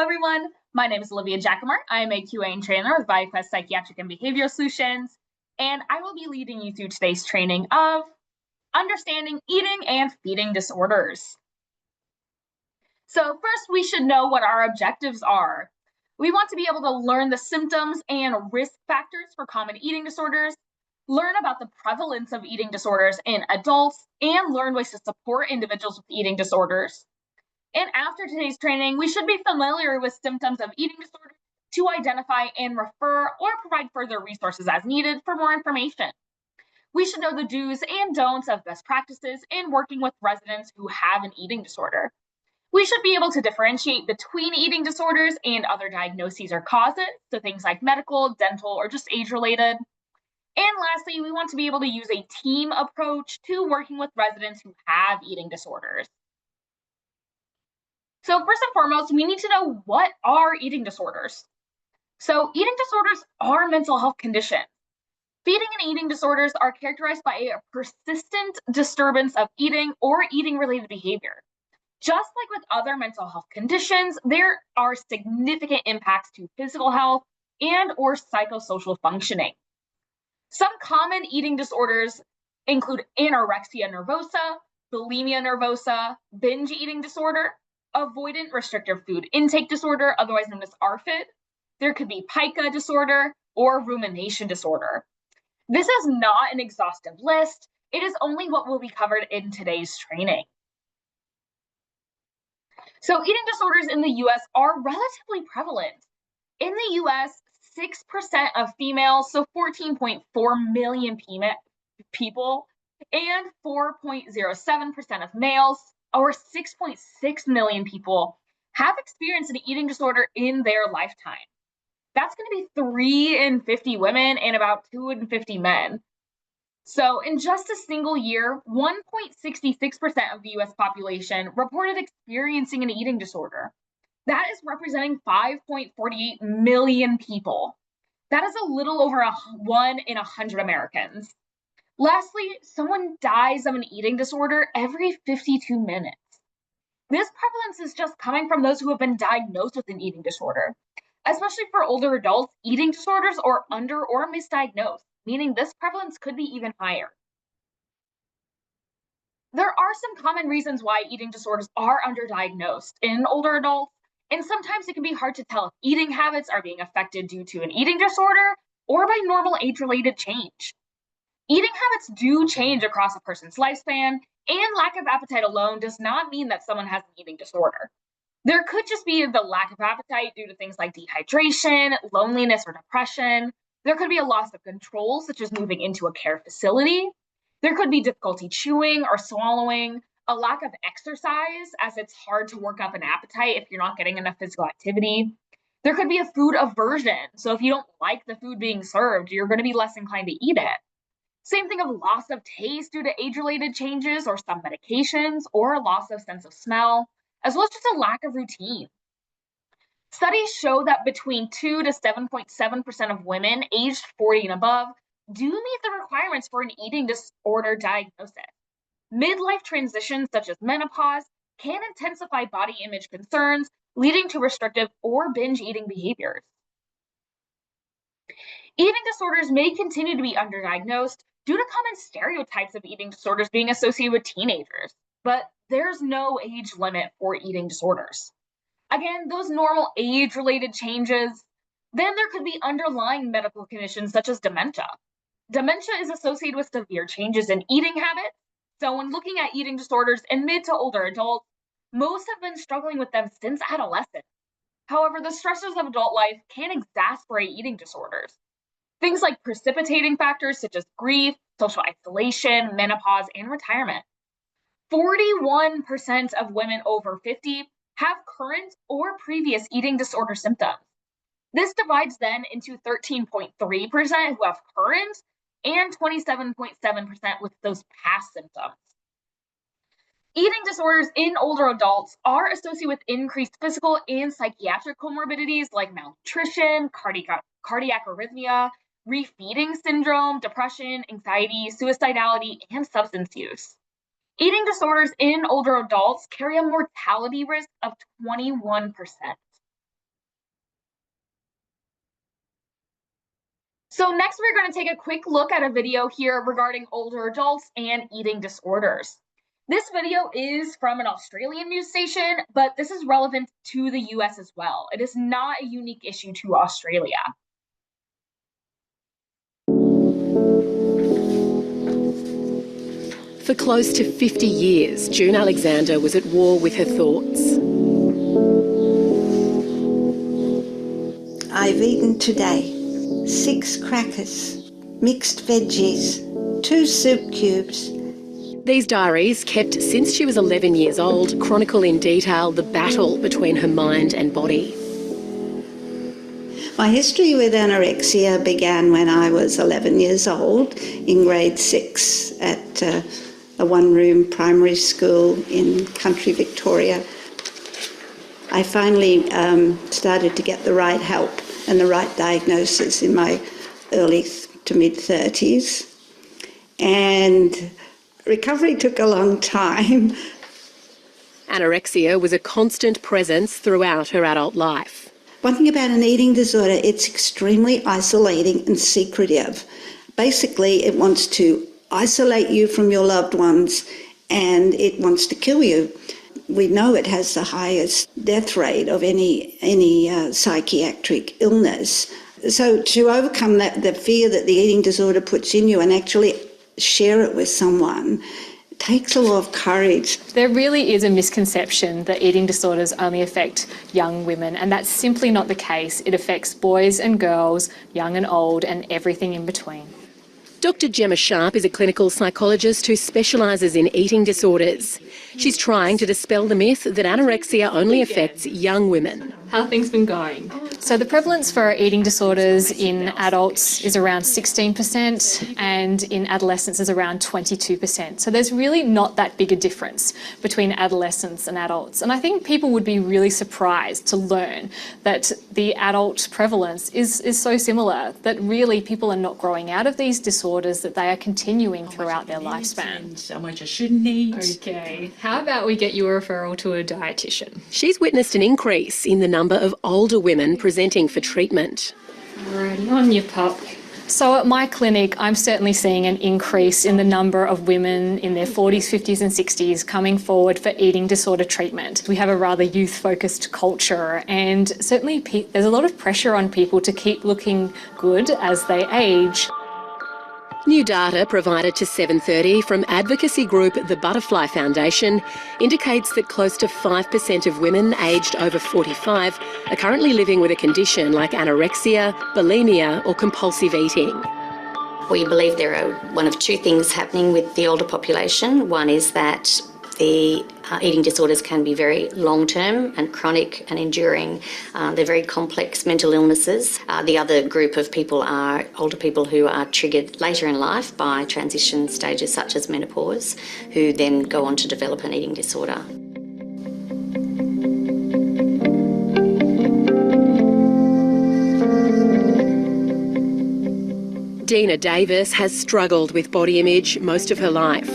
everyone. My name is Olivia Jackamart. I am a QA and trainer with ViaQuest Psychiatric and Behavioral Solutions, and I will be leading you through today's training of understanding eating and feeding disorders. So first, we should know what our objectives are. We want to be able to learn the symptoms and risk factors for common eating disorders, learn about the prevalence of eating disorders in adults, and learn ways to support individuals with eating disorders. And after today's training, we should be familiar with symptoms of eating disorders to identify and refer or provide further resources as needed for more information. We should know the do's and don'ts of best practices in working with residents who have an eating disorder. We should be able to differentiate between eating disorders and other diagnoses or causes, so things like medical, dental, or just age-related. And lastly, we want to be able to use a team approach to working with residents who have eating disorders. So first and foremost, we need to know what are eating disorders. So eating disorders are mental health conditions. Feeding and eating disorders are characterized by a persistent disturbance of eating or eating-related behavior. Just like with other mental health conditions, there are significant impacts to physical health and or psychosocial functioning. Some common eating disorders include anorexia nervosa, bulimia nervosa, binge eating disorder, avoidant restrictive food intake disorder, otherwise known as ARFID. There could be pica disorder or rumination disorder. This is not an exhaustive list. It is only what will be covered in today's training. So eating disorders in the US are relatively prevalent. In the US, 6% of females, so 14.4 million people, and 4.07% of males, or 6.6 million people, have experienced an eating disorder in their lifetime. That's going to be 3 in 50 women and about 2 in 50 men. So in just a single year, 1.66% of the US population reported experiencing an eating disorder. That is representing 5.48 million people. That is a little over 1 in 100 Americans. Lastly, someone dies of an eating disorder every 52 minutes. This prevalence is just coming from those who have been diagnosed with an eating disorder. Especially for older adults, eating disorders are under or misdiagnosed, meaning this prevalence could be even higher. There are some common reasons why eating disorders are underdiagnosed in older adults, and sometimes it can be hard to tell if eating habits are being affected due to an eating disorder or by normal age-related change. Eating habits do change across a person's lifespan, and lack of appetite alone does not mean that someone has an eating disorder. There could just be the lack of appetite due to things like dehydration, loneliness, or depression. There could be a loss of control, such as moving into a care facility. There could be difficulty chewing or swallowing, a lack of exercise, as it's hard to work up an appetite if you're not getting enough physical activity. There could be a food aversion. So if you don't like the food being served, you're going to be less inclined to eat it. Same thing of loss of taste due to age-related changes or some medications, or a loss of sense of smell, as well as just a lack of routine. Studies show that between 2 to 7.7% of women aged 40 and above do meet the requirements for an eating disorder diagnosis. Midlife transitions such as menopause can intensify body image concerns, leading to restrictive or binge eating behaviors. Eating disorders may continue to be underdiagnosed due to common stereotypes of eating disorders being associated with teenagers, but there's no age limit for eating disorders. Again, those normal age-related changes, then there could be underlying medical conditions such as dementia. Dementia is associated with severe changes in eating habits. So when looking at eating disorders in mid to older adults, most have been struggling with them since adolescence. However, the stressors of adult life can exacerbate eating disorders. Things like precipitating factors such as grief, social isolation, menopause, and retirement. 41% of women over 50 have current or previous eating disorder symptoms. This divides then into 13.3% who have current and 27.7% with those past symptoms. Eating disorders in older adults are associated with increased physical and psychiatric comorbidities like malnutrition, cardiac arrhythmia, refeeding syndrome, depression, anxiety, suicidality, and substance use. Eating disorders in older adults carry a mortality risk of 21%. So next we're going to take a quick look at a video here regarding older adults and eating disorders. This video is from an Australian news station, but this is relevant to the US as well. It is not a unique issue to Australia. For close to 50 years, June Alexander was at war with her thoughts. I've eaten today 6 crackers, mixed veggies, 2 soup cubes. These diaries, kept since she was 11 years old, chronicle in detail the battle between her mind and body. My history with anorexia began when I was 11 years old in grade 6 at a one-room primary school in country Victoria. I finally started to get the right help and the right diagnosis in my early to mid-30s. And recovery took a long time. Anorexia was a constant presence throughout her adult life. One thing about an eating disorder, it's extremely isolating and secretive. Basically, it wants to isolate you from your loved ones and it wants to kill you. We know it has the highest death rate of any psychiatric illness. So to overcome the fear that the eating disorder puts in you and actually share it with someone takes a lot of courage. There really is a misconception that eating disorders only affect young women, and that's simply not the case. It affects boys and girls, young and old, and everything in between. Dr Gemma Sharp is a clinical psychologist who specialises in eating disorders. She's trying to dispel the myth that anorexia only affects young women. How have things been going? So the prevalence for eating disorders in adults is around 16% and in adolescents is around 22%. So there's really not that big a difference between adolescents and adults. And I think people would be really surprised to learn that the adult prevalence is so similar, that really people are not growing out of these disorders, that they are continuing throughout their lifespan. How much I shouldn't eat. Okay, how about we get you a referral to a dietitian? She's witnessed an increase in the number of older women presenting for treatment. Alrighty, on your pop. So at my clinic, I'm certainly seeing an increase in the number of women in their 40s, 50s and 60s coming forward for eating disorder treatment. We have a rather youth-focused culture, and certainly there's a lot of pressure on people to keep looking good as they age. New data provided to 7:30 from advocacy group The Butterfly Foundation indicates that close to 5% of women aged over 45 are currently living with a condition like anorexia, bulimia or compulsive eating. We believe there are one of 2 things happening with the older population. One is that the eating disorders can be very long-term and chronic and enduring. They're very complex mental illnesses. The other group of people are older people who are triggered later in life by transition stages such as menopause, who then go on to develop an eating disorder. Dina Davis has struggled with body image most of her life.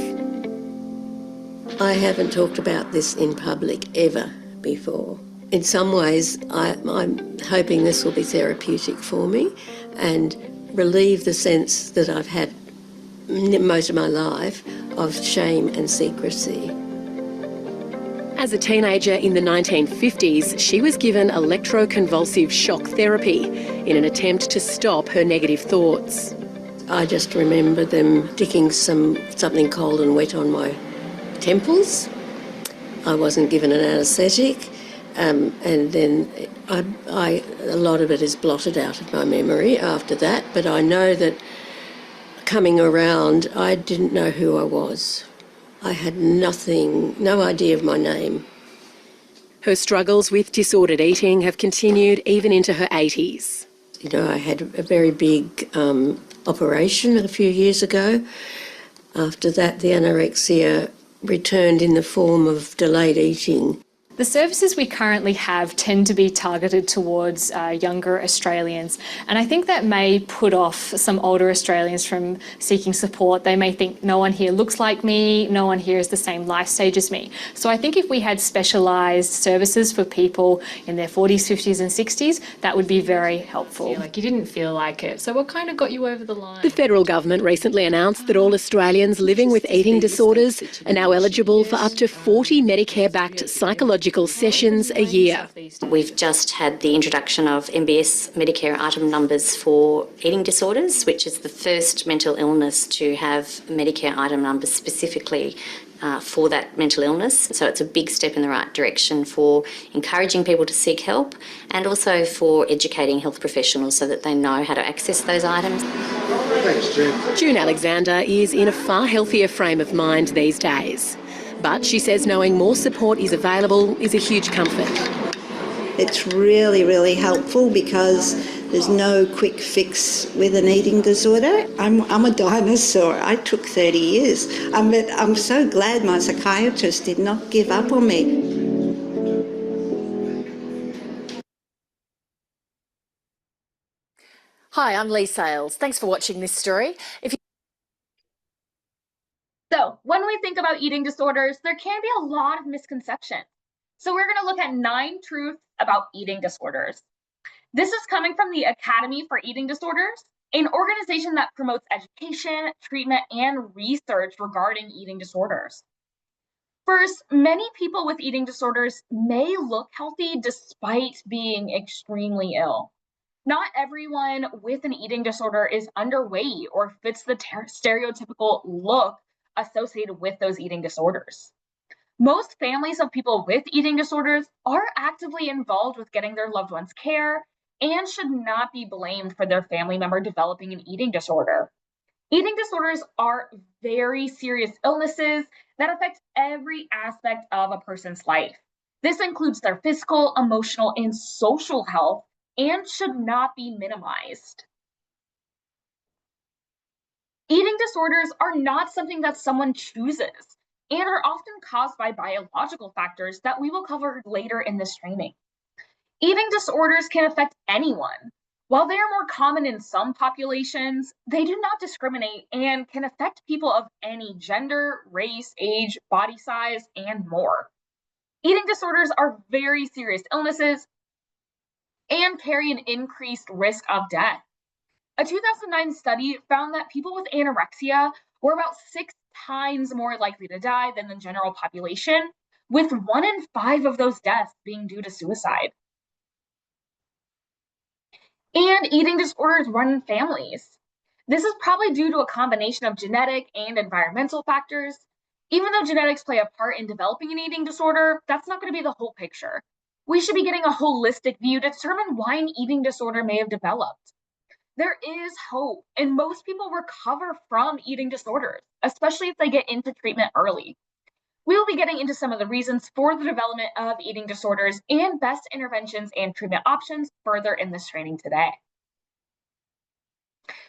I haven't talked about this in public ever before. In some ways, I'm hoping this will be therapeutic for me and relieve the sense that I've had most of my life of shame and secrecy. As a teenager in the 1950s, she was given electroconvulsive shock therapy in an attempt to stop her negative thoughts. I just remember them sticking something cold and wet on my temples. I wasn't given an anaesthetic, and then a lot of it is blotted out of my memory after that, but I know that coming around, I didn't know who I was. I had no idea of my name. Her struggles with disordered eating have continued even into her 80s. You know, I had a very big operation a few years ago. After that, the anorexia returned in the form of delayed eating. The services we currently have tend to be targeted towards younger Australians, and I think that may put off some older Australians from seeking support. They may think no one here looks like me, no one here is the same life stage as me. So I think if we had specialised services for people in their 40s, 50s and 60s, that would be very helpful. Like you didn't feel like it. So what kind of got you over the line? The federal government recently announced that all Australians living with eating disorders are now eligible for up to 40 Medicare-backed psychological sessions a year. We've just had the introduction of MBS Medicare item numbers for eating disorders, which is the first mental illness to have Medicare item numbers specifically for that mental illness. So it's a big step in the right direction for encouraging people to seek help and also for educating health professionals so that they know how to access those items. Thanks, June. June Alexander is in a far healthier frame of mind these days. But she says knowing more support is available is a huge comfort. It's really, really helpful because there's no quick fix with an eating disorder. I'm a dinosaur. I took 30 years. I'm so glad my psychiatrist did not give up on me. Hi, I'm Lee Sales. Thanks for watching this story. So when we think about eating disorders, there can be a lot of misconceptions. So we're going to look at 9 truths about eating disorders. This is coming from the Academy for Eating Disorders, an organization that promotes education, treatment, and research regarding eating disorders. First, many people with eating disorders may look healthy despite being extremely ill. Not everyone with an eating disorder is underweight or fits the stereotypical look associated with those eating disorders. Most families of people with eating disorders are actively involved with getting their loved ones care and should not be blamed for their family member developing an eating disorder. Eating disorders are very serious illnesses that affect every aspect of a person's life. This includes their physical, emotional, and social health and should not be minimized. Eating disorders are not something that someone chooses and are often caused by biological factors that we will cover later in this training. Eating disorders can affect anyone. While they are more common in some populations, they do not discriminate and can affect people of any gender, race, age, body size, and more. Eating disorders are very serious illnesses and carry an increased risk of death. A 2009 study found that people with anorexia were about 6 times more likely to die than the general population, with 1 in 5 of those deaths being due to suicide. And eating disorders run in families. This is probably due to a combination of genetic and environmental factors. Even though genetics play a part in developing an eating disorder, that's not going to be the whole picture. We should be getting a holistic view to determine why an eating disorder may have developed. There is hope, and most people recover from eating disorders, especially if they get into treatment early. We will be getting into some of the reasons for the development of eating disorders and best interventions and treatment options further in this training today.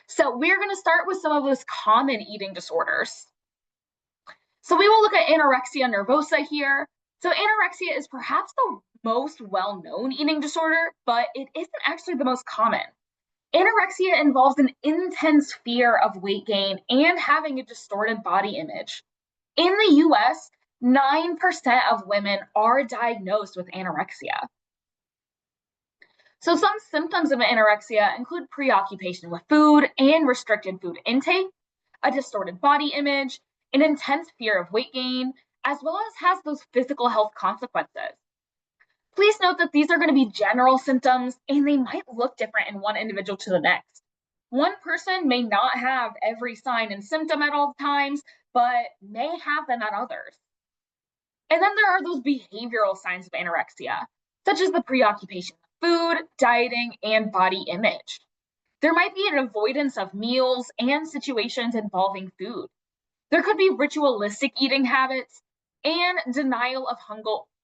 So we're going to start with some of those common eating disorders. So we will look at anorexia nervosa here. So anorexia is perhaps the most well-known eating disorder, but it isn't actually the most common. Anorexia involves an intense fear of weight gain and having a distorted body image. In the US, 9% of women are diagnosed with anorexia. So some symptoms of anorexia include preoccupation with food and restricted food intake, a distorted body image, an intense fear of weight gain, as well as has those physical health consequences. Please note that these are going to be general symptoms and they might look different in one individual to the next. One person may not have every sign and symptom at all times, but may have them at others. And then there are those behavioral signs of anorexia, such as the preoccupation with food, dieting, and body image. There might be an avoidance of meals and situations involving food. There could be ritualistic eating habits and denial of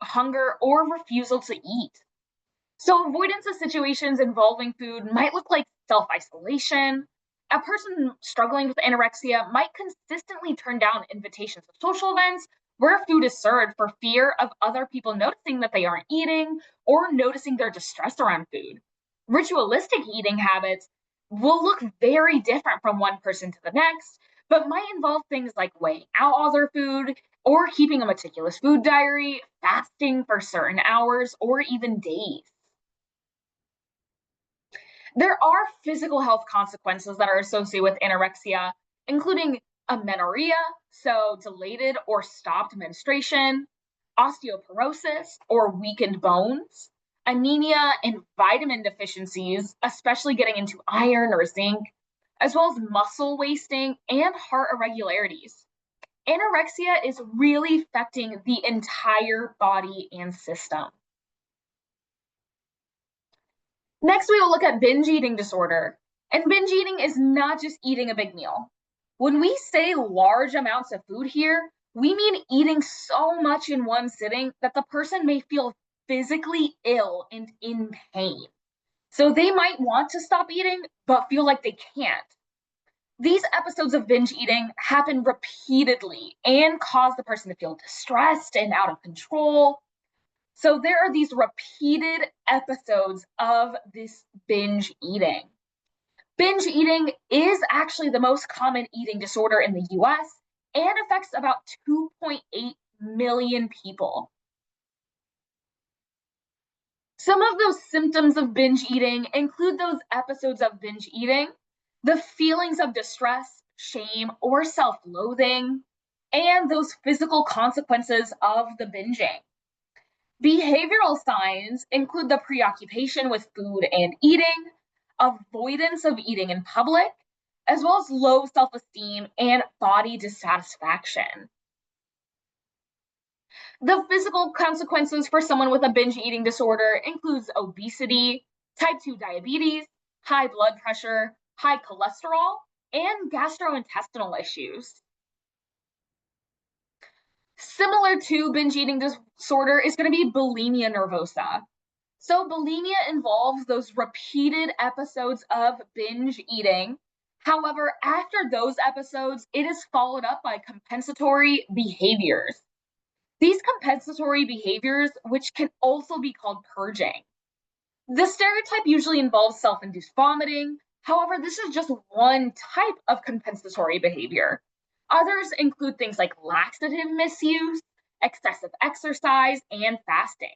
hunger or refusal to eat. So avoidance of situations involving food might look like self-isolation. A person struggling with anorexia might consistently turn down invitations to social events where food is served for fear of other people noticing that they aren't eating or noticing their distress around food. Ritualistic eating habits will look very different from one person to the next, but might involve things like weighing out all their food or keeping a meticulous food diary, fasting for certain hours or even days. There are physical health consequences that are associated with anorexia, including amenorrhea, so delayed or stopped menstruation, osteoporosis or weakened bones, anemia and vitamin deficiencies, especially getting into iron or zinc, as well as muscle wasting and heart irregularities. Anorexia is really affecting the entire body and system. Next, we will look at binge eating disorder. And binge eating is not just eating a big meal. When we say large amounts of food here, we mean eating so much in one sitting that the person may feel physically ill and in pain. So they might want to stop eating, but feel like they can't. These episodes of binge eating happen repeatedly and cause the person to feel distressed and out of control. So there are these repeated episodes of this binge eating. Binge eating is actually the most common eating disorder in the US and affects about 2.8 million people. Some of those symptoms of binge eating include those episodes of binge eating, the feelings of distress, shame, or self-loathing, and those physical consequences of the binging. Behavioral signs include the preoccupation with food and eating, avoidance of eating in public, as well as low self-esteem and body dissatisfaction. The physical consequences for someone with a binge eating disorder includes obesity, type 2 diabetes, high blood pressure, high cholesterol, and gastrointestinal issues. Similar to binge eating disorder is going to be bulimia nervosa. So bulimia involves those repeated episodes of binge eating. However, after those episodes, it is followed up by compensatory behaviors. These compensatory behaviors, which can also be called purging. The stereotype usually involves self-induced vomiting. However, this is just one type of compensatory behavior. Others include things like laxative misuse, excessive exercise, and fasting.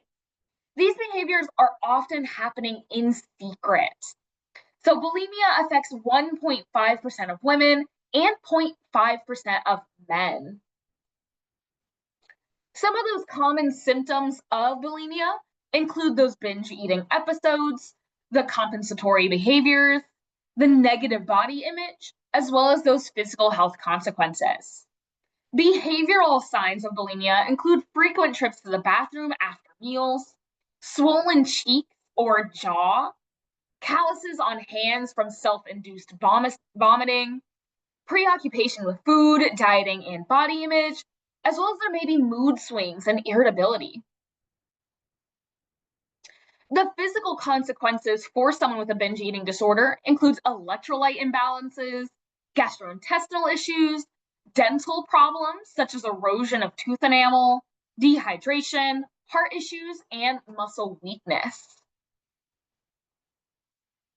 These behaviors are often happening in secret. So bulimia affects 1.5% of women and 0.5% of men. Some of those common symptoms of bulimia include those binge eating episodes, the compensatory behaviors, the negative body image, as well as those physical health consequences. Behavioral signs of bulimia include frequent trips to the bathroom after meals, swollen cheeks or jaw, calluses on hands from self-induced vomiting, preoccupation with food, dieting, and body image, as well as there may be mood swings and irritability. The physical consequences for someone with a binge eating disorder includes electrolyte imbalances, gastrointestinal issues, dental problems such as erosion of tooth enamel, dehydration, heart issues, and muscle weakness.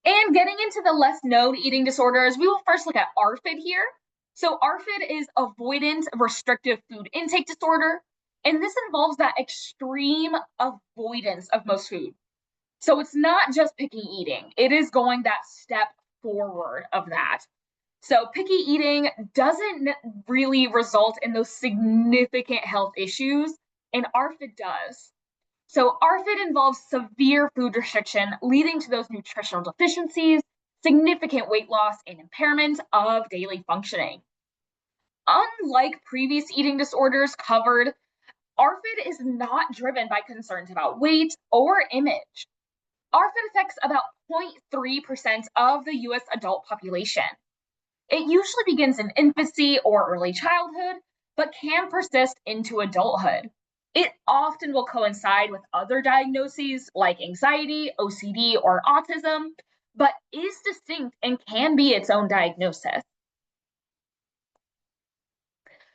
And getting into the less known eating disorders, we will first look at ARFID here. So ARFID is avoidant restrictive food intake disorder, and this involves that extreme avoidance of most food. So it's not just picky eating, it is going that step forward of that. So picky eating doesn't really result in those significant health issues, and ARFID does. So ARFID involves severe food restriction leading to those nutritional deficiencies, significant weight loss, and impairment of daily functioning. Unlike previous eating disorders covered, ARFID is not driven by concerns about weight or image. ARFID affects about 0.3% of the US adult population. It usually begins in infancy or early childhood, but can persist into adulthood. It often will coincide with other diagnoses like anxiety, OCD, or autism, but is distinct and can be its own diagnosis.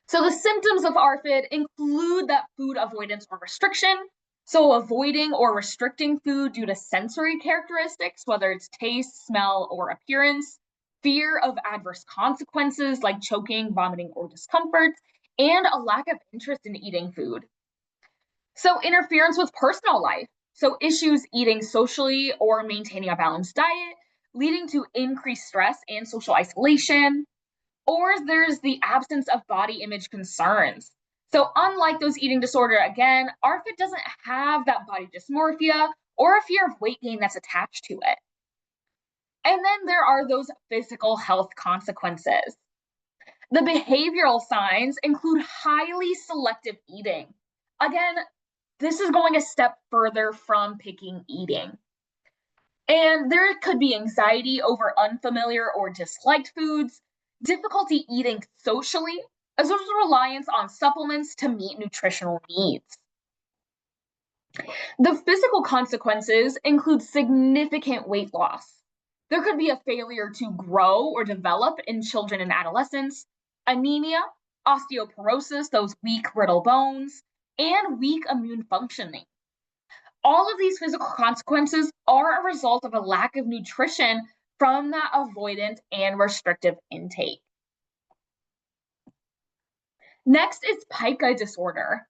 So the symptoms of ARFID include that food avoidance or restriction, so avoiding or restricting food due to sensory characteristics, whether it's taste, smell, or appearance, fear of adverse consequences like choking, vomiting, or discomfort, and a lack of interest in eating food. So interference with personal life, so issues eating socially or maintaining a balanced diet, leading to increased stress and social isolation, or there's the absence of body image concerns. So, unlike those eating disorder, again, ARFID doesn't have that body dysmorphia or a fear of weight gain that's attached to it. And then there are those physical health consequences. The behavioral signs include highly selective eating. Again, this is going a step further from picking eating. And there could be anxiety over unfamiliar or disliked foods, difficulty eating socially, as well as reliance on supplements to meet nutritional needs. The physical consequences include significant weight loss. There could be a failure to grow or develop in children and adolescents, anemia, osteoporosis, those weak, brittle bones, and weak immune functioning. All of these physical consequences are a result of a lack of nutrition from that avoidant and restrictive intake. Next is pica disorder.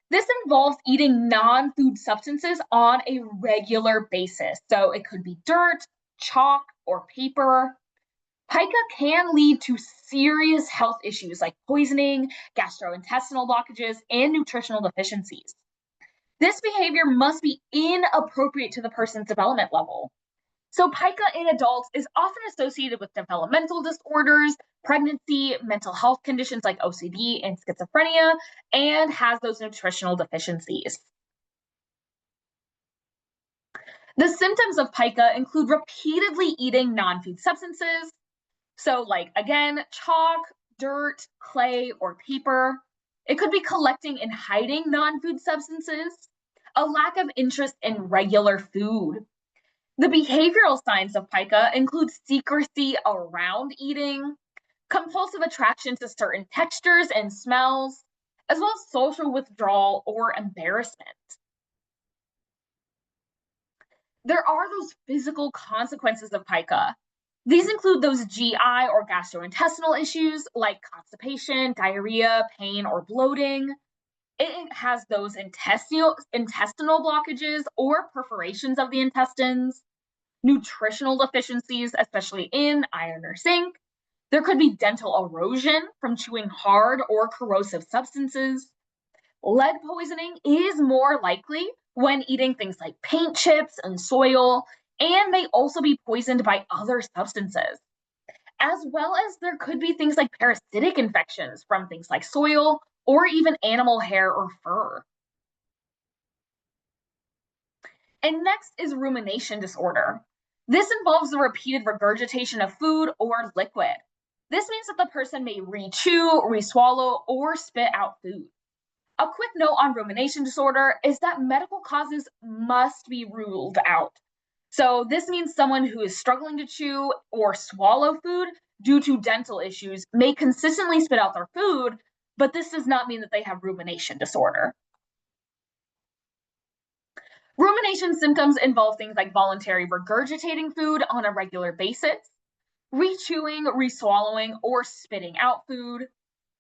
This involves eating non-food substances on a regular basis. So it could be dirt, chalk, or paper. Pica can lead to serious health issues like poisoning, gastrointestinal blockages, and nutritional deficiencies. This behavior must be inappropriate to the person's development level. So pica in adults is often associated with developmental disorders, pregnancy, mental health conditions like OCD and schizophrenia, and has those nutritional deficiencies. The symptoms of pica include repeatedly eating non-food substances. So like, again, chalk, dirt, clay, or paper. It could be collecting and hiding non-food substances, a lack of interest in regular food. The behavioral signs of pica include secrecy around eating, compulsive attraction to certain textures and smells, as well as social withdrawal or embarrassment. There are those physical consequences of pica. These include those GI or gastrointestinal issues like constipation, diarrhea, pain, or bloating. It has those intestinal blockages or perforations of the intestines, nutritional deficiencies, especially in iron or zinc. There could be dental erosion from chewing hard or corrosive substances. Lead poisoning is more likely when eating things like paint chips and soil, and may also be poisoned by other substances. As well as there could be things like parasitic infections from things like soil or even animal hair or fur. And next is rumination disorder. This involves the repeated regurgitation of food or liquid. This means that the person may re-chew, re-swallow, or spit out food. A quick note on rumination disorder is that medical causes must be ruled out. So this means someone who is struggling to chew or swallow food due to dental issues may consistently spit out their food, but this does not mean that they have rumination disorder. Rumination symptoms involve things like voluntary regurgitating food on a regular basis, re-chewing, re-swallowing, or spitting out food,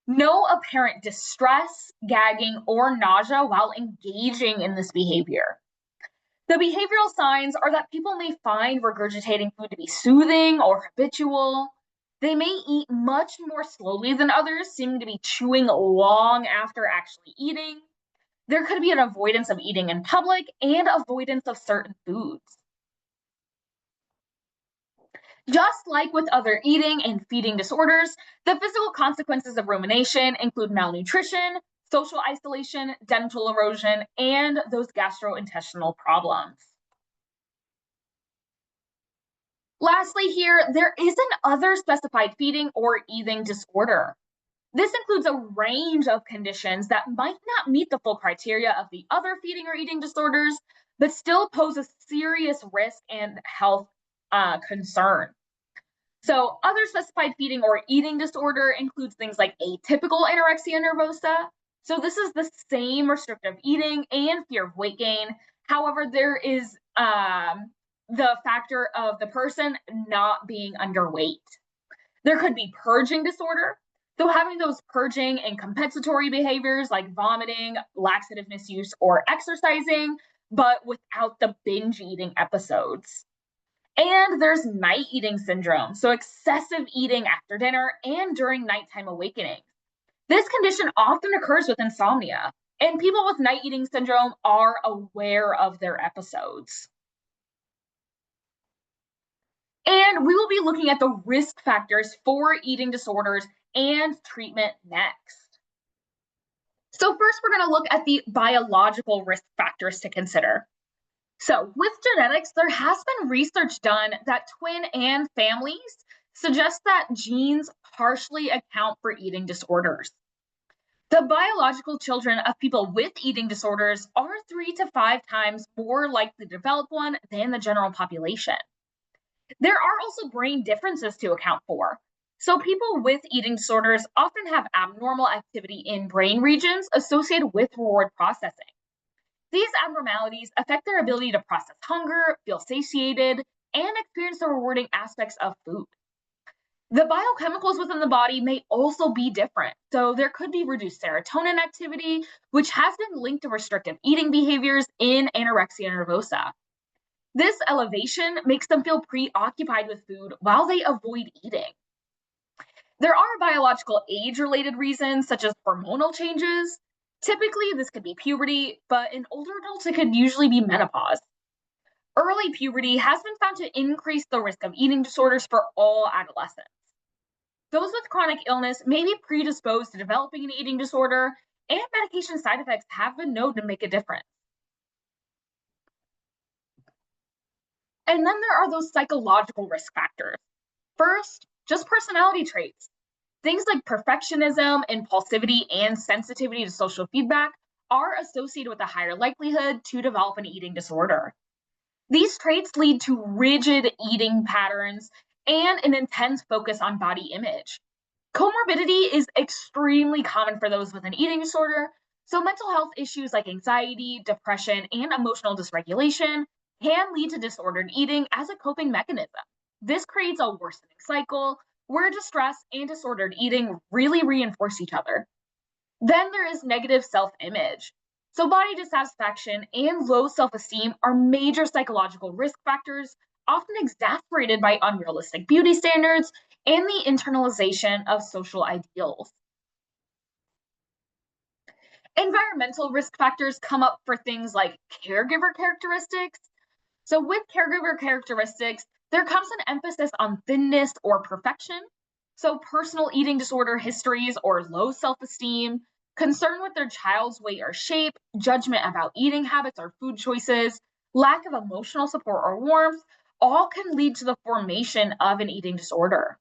no apparent distress, gagging, or nausea while engaging in this behavior. The behavioral signs are that people may find regurgitating food to be soothing or habitual. They may eat much more slowly than others, seeming to be chewing long after actually eating. There could be an avoidance of eating in public and avoidance of certain foods. Just like with other eating and feeding disorders, the physical consequences of rumination include malnutrition, social isolation, dental erosion, and those gastrointestinal problems. Lastly here, there is an other specified feeding or eating disorder. This includes a range of conditions that might not meet the full criteria of the other feeding or eating disorders, but still pose a serious risk and health concern. So other specified feeding or eating disorder includes things like atypical anorexia nervosa. So this is the same restrictive eating and fear of weight gain. However, there is the factor of the person not being underweight. There could be purging disorder. So having those purging and compensatory behaviors like vomiting, laxative misuse, or exercising, but without the binge eating episodes. And there's night eating syndrome, so excessive eating after dinner and during nighttime awakening. This condition often occurs with insomnia, and people with night eating syndrome are aware of their episodes. And we will be looking at the risk factors for eating disorders and treatment next. So first, we're going to look at the biological risk factors to consider. So with genetics, there has been research done that twin and families suggest that genes partially account for eating disorders. The biological children of people with eating disorders are 3 to 5 times more likely to develop one than the general population. There are also brain differences to account for. So people with eating disorders often have abnormal activity in brain regions associated with reward processing. These abnormalities affect their ability to process hunger, feel satiated, and experience the rewarding aspects of food. The biochemicals within the body may also be different. So there could be reduced serotonin activity, which has been linked to restrictive eating behaviors in anorexia nervosa. This elevation makes them feel preoccupied with food while they avoid eating. There are biological age-related reasons, such as hormonal changes. Typically, this could be puberty, but in older adults, it could usually be menopause. Early puberty has been found to increase the risk of eating disorders for all adolescents. Those with chronic illness may be predisposed to developing an eating disorder, and medication side effects have been known to make a difference. And then there are those psychological risk factors. First, just personality traits. Things like perfectionism, impulsivity, and sensitivity to social feedback are associated with a higher likelihood to develop an eating disorder. These traits lead to rigid eating patterns and an intense focus on body image. Comorbidity is extremely common for those with an eating disorder, so mental health issues like anxiety, depression, and emotional dysregulation can lead to disordered eating as a coping mechanism. This creates a worsening cycle where distress and disordered eating really reinforce each other. Then there is negative self-image. So body dissatisfaction and low self-esteem are major psychological risk factors, often exacerbated by unrealistic beauty standards and the internalization of social ideals. Environmental risk factors come up for things like caregiver characteristics. So with caregiver characteristics, there comes an emphasis on thinness or perfection. So personal eating disorder histories or low self-esteem, concern with their child's weight or shape, judgment about eating habits or food choices, lack of emotional support or warmth, all can lead to the formation of an eating disorder.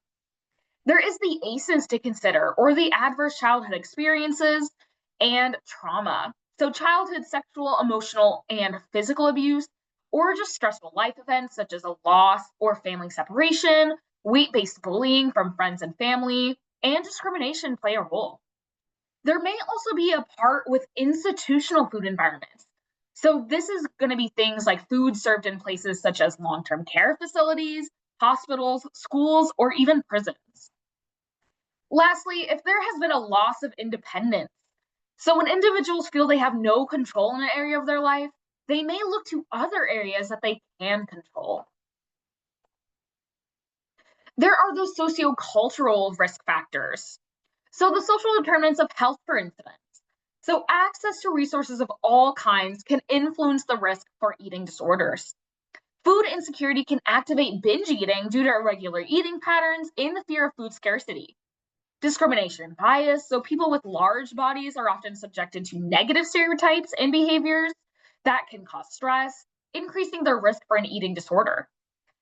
There is the ACEs to consider, or the adverse childhood experiences and trauma. So childhood sexual, emotional, and physical abuse, or just stressful life events such as a loss or family separation, weight-based bullying from friends and family, and discrimination play a role. There may also be a part with institutional food environments. So this is going to be things like food served in places such as long-term care facilities, hospitals, schools, or even prisons. Lastly, if there has been a loss of independence, so when individuals feel they have no control in an area of their life, they may look to other areas that they can control. There are those sociocultural risk factors. So the social determinants of health, for instance. So access to resources of all kinds can influence the risk for eating disorders. Food insecurity can activate binge eating due to irregular eating patterns and the fear of food scarcity. Discrimination and bias, so people with large bodies are often subjected to negative stereotypes and behaviors that can cause stress, increasing their risk for an eating disorder.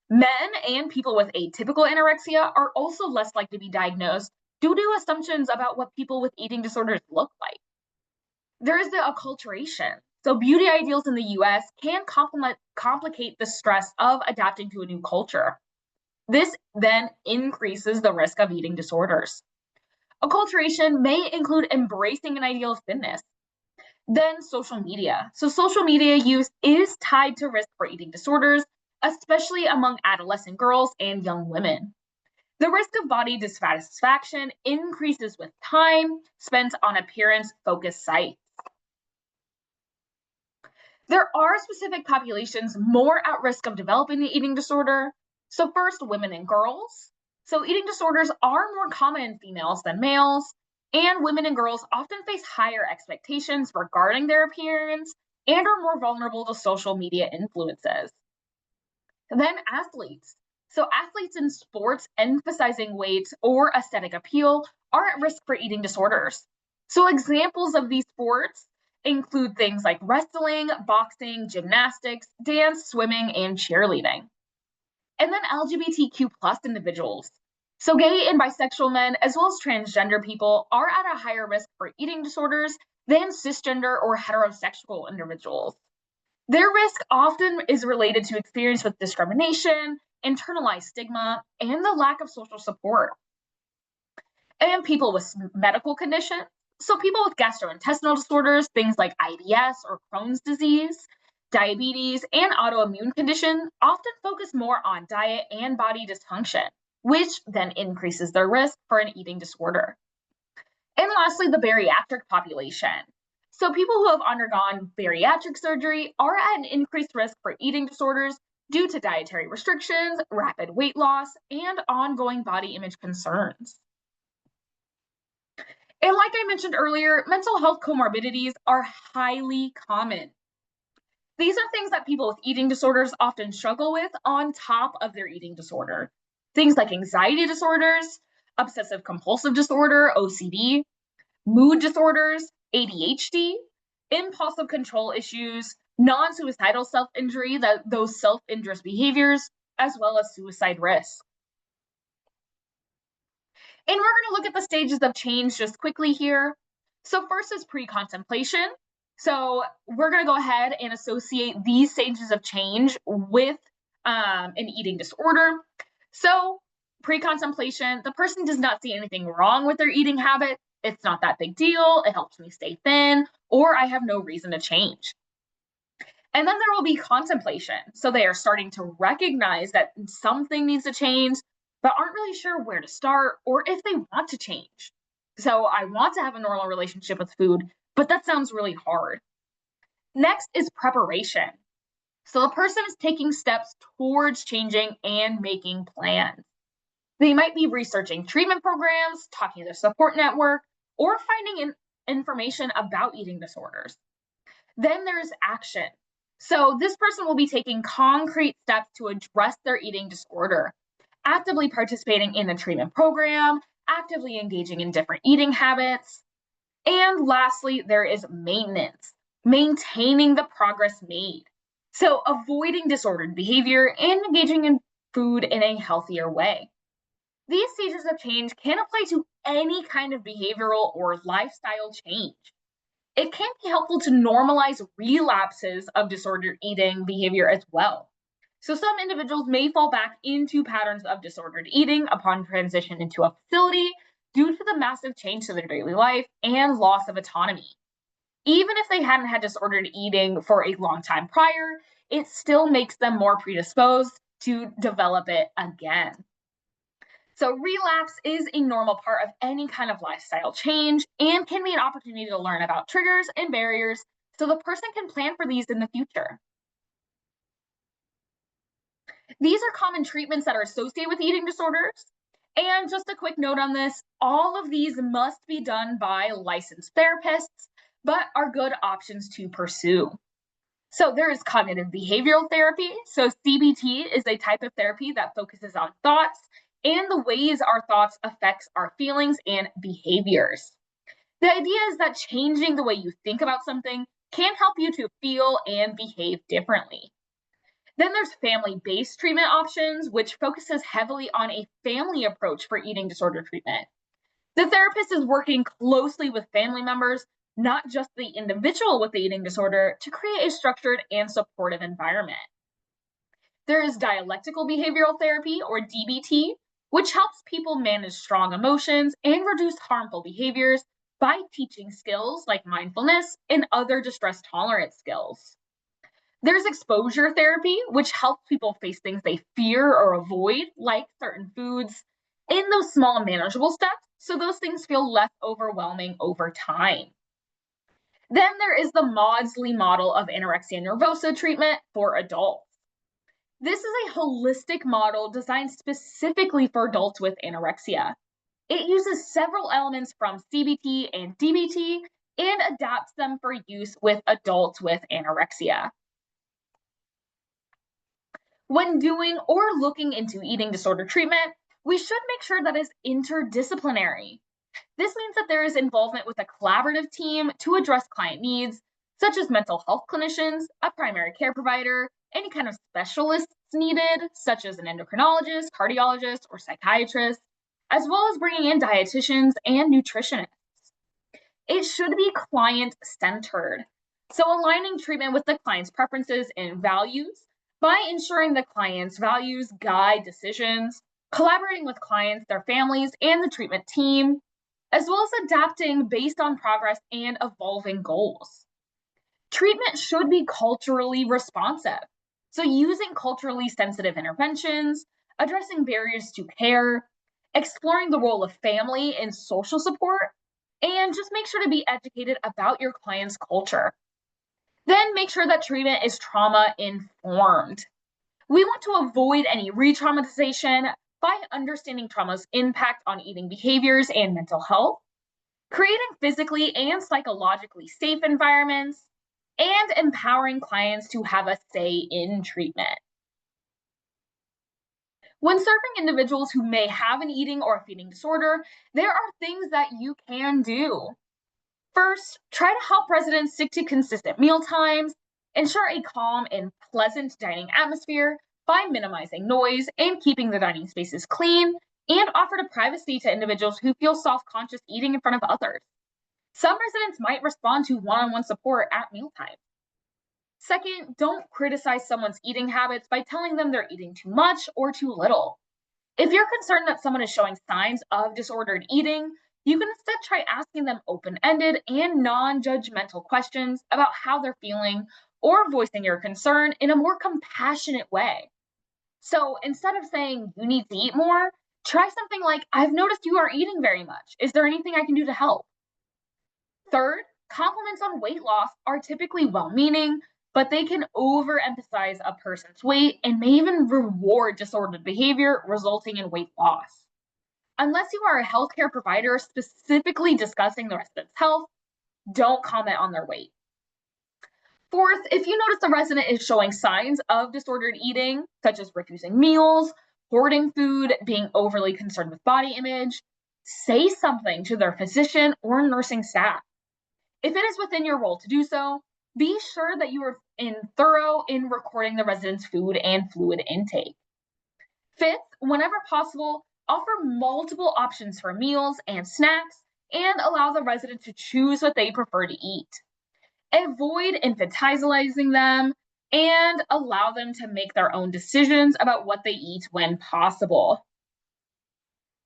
Men and people with atypical anorexia are also less likely to be diagnosed due to assumptions about what people with eating disorders look like. There is the acculturation. So beauty ideals in the US can complicate the stress of adapting to a new culture. This then increases the risk of eating disorders. Acculturation may include embracing an ideal of thinness. Then social media. So social media use is tied to risk for eating disorders, especially among adolescent girls and young women. The risk of body dissatisfaction increases with time spent on appearance-focused sites. There are specific populations more at risk of developing the eating disorder. So first, women and girls. So eating disorders are more common in females than males, and women and girls often face higher expectations regarding their appearance and are more vulnerable to social media influences. Then athletes. So athletes in sports emphasizing weight or aesthetic appeal are at risk for eating disorders. So examples of these sports include things like wrestling, boxing, gymnastics, dance, swimming, and cheerleading. And then LGBTQ plus individuals. So gay and bisexual men, as well as transgender people, are at a higher risk for eating disorders than cisgender or heterosexual individuals. Their risk often is related to experience with discrimination, internalized stigma, and the lack of social support. And people with medical conditions, so people with gastrointestinal disorders, things like IBS or Crohn's disease, diabetes, and autoimmune conditions often focus more on diet and body dysfunction, which then increases their risk for an eating disorder. And lastly, the bariatric population. So people who have undergone bariatric surgery are at an increased risk for eating disorders due to dietary restrictions, rapid weight loss, and ongoing body image concerns. And like I mentioned earlier, mental health comorbidities are highly common. These are things that people with eating disorders often struggle with on top of their eating disorder. Things like anxiety disorders, obsessive compulsive disorder, OCD, mood disorders, ADHD, impulsive control issues, non-suicidal self-injury, those self-injurious behaviors, as well as suicide risk. And we're going to look at the stages of change just quickly here. So first is pre-contemplation. So we're going to go ahead and associate these stages of change with an eating disorder. So pre-contemplation, the person does not see anything wrong with their eating habit. It's not that big deal. It helps me stay thin, or I have no reason to change. And then there will be contemplation. So they are starting to recognize that something needs to change, but aren't really sure where to start or if they want to change. So I want to have a normal relationship with food, but that sounds really hard. Next is preparation. So the person is taking steps towards changing and making plans. They might be researching treatment programs, talking to their support network, or finding information about eating disorders. Then there's action. So this person will be taking concrete steps to address their eating disorder, actively participating in a treatment program, actively engaging in different eating habits. And lastly, there is maintenance, maintaining the progress made. So avoiding disordered behavior and engaging in food in a healthier way. These stages of change can apply to any kind of behavioral or lifestyle change. It can be helpful to normalize relapses of disordered eating behavior as well. So some individuals may fall back into patterns of disordered eating upon transition into a facility due to the massive change to their daily life and loss of autonomy. Even if they hadn't had disordered eating for a long time prior, it still makes them more predisposed to develop it again. So relapse is a normal part of any kind of lifestyle change and can be an opportunity to learn about triggers and barriers so the person can plan for these in the future. These are common treatments that are associated with eating disorders. And just a quick note on this, all of these must be done by licensed therapists, but are good options to pursue. So there is cognitive behavioral therapy. So CBT is a type of therapy that focuses on thoughts and the ways our thoughts affects our feelings and behaviors. The idea is that changing the way you think about something can help you to feel and behave differently. Then there's family-based treatment options, which focuses heavily on a family approach for eating disorder treatment. The therapist is working closely with family members, not just the individual with the eating disorder, to create a structured and supportive environment. There is dialectical behavioral therapy, or DBT, which helps people manage strong emotions and reduce harmful behaviors by teaching skills like mindfulness and other distress tolerance skills. There's exposure therapy, which helps people face things they fear or avoid, like certain foods, in those small manageable steps, so those things feel less overwhelming over time. Then there is the Maudsley model of anorexia nervosa treatment for adults. This is a holistic model designed specifically for adults with anorexia. It uses several elements from CBT and DBT and adapts them for use with adults with anorexia. When doing or looking into eating disorder treatment, we should make sure that it's interdisciplinary. This means that there is involvement with a collaborative team to address client needs, such as mental health clinicians, a primary care provider, any kind of specialists needed, such as an endocrinologist, cardiologist, or psychiatrist, as well as bringing in dietitians and nutritionists. It should be client-centered, so aligning treatment with the client's preferences and values by ensuring the client's values guide decisions, collaborating with clients, their families, and the treatment team, as well as adapting based on progress and evolving goals. Treatment should be culturally responsive, so using culturally sensitive interventions, addressing barriers to care, exploring the role of family and social support, and just make sure to be educated about your client's culture. Then make sure that treatment is trauma informed. We want to avoid any re-traumatization by understanding trauma's impact on eating behaviors and mental health, creating physically and psychologically safe environments, and empowering clients to have a say in treatment. When serving individuals who may have an eating or feeding disorder, there are things that you can do. First, try to help residents stick to consistent meal times, ensure a calm and pleasant dining atmosphere by minimizing noise and keeping the dining spaces clean, and offer privacy to individuals who feel self-conscious eating in front of others. Some residents might respond to one-on-one support at mealtime. Second, don't criticize someone's eating habits by telling them they're eating too much or too little. If you're concerned that someone is showing signs of disordered eating, you can instead try asking them open-ended and non-judgmental questions about how they're feeling, or voicing your concern in a more compassionate way. So instead of saying you need to eat more, try something like, I've noticed you aren't eating very much. Is there anything I can do to help? Third, compliments on weight loss are typically well-meaning, but they can overemphasize a person's weight and may even reward disordered behavior, resulting in weight loss. Unless you are a healthcare provider specifically discussing the resident's health, don't comment on their weight. Fourth, if you notice the resident is showing signs of disordered eating, such as refusing meals, hoarding food, being overly concerned with body image, say something to their physician or nursing staff. If it is within your role to do so, be sure that you are thorough in recording the resident's food and fluid intake. Fifth, whenever possible, offer multiple options for meals and snacks and allow the resident to choose what they prefer to eat. Avoid infantilizing them and allow them to make their own decisions about what they eat when possible.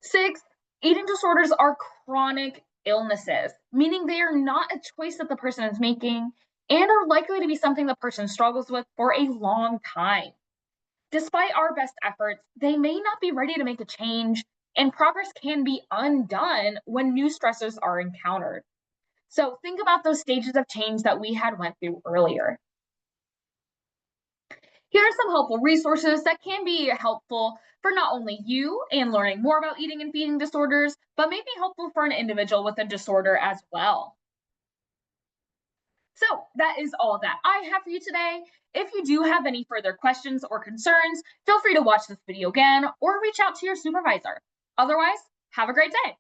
Sixth, eating disorders are chronic illnesses, meaning they are not a choice that the person is making and are likely to be something the person struggles with for a long time. Despite our best efforts, they may not be ready to make a change, and progress can be undone when new stressors are encountered. So think about those stages of change that we had went through earlier. Here are some helpful resources that can be helpful for not only you in learning more about eating and feeding disorders, but may be helpful for an individual with a disorder as well. So that is all that I have for you today. If you do have any further questions or concerns, feel free to watch this video again or reach out to your supervisor. Otherwise, have a great day.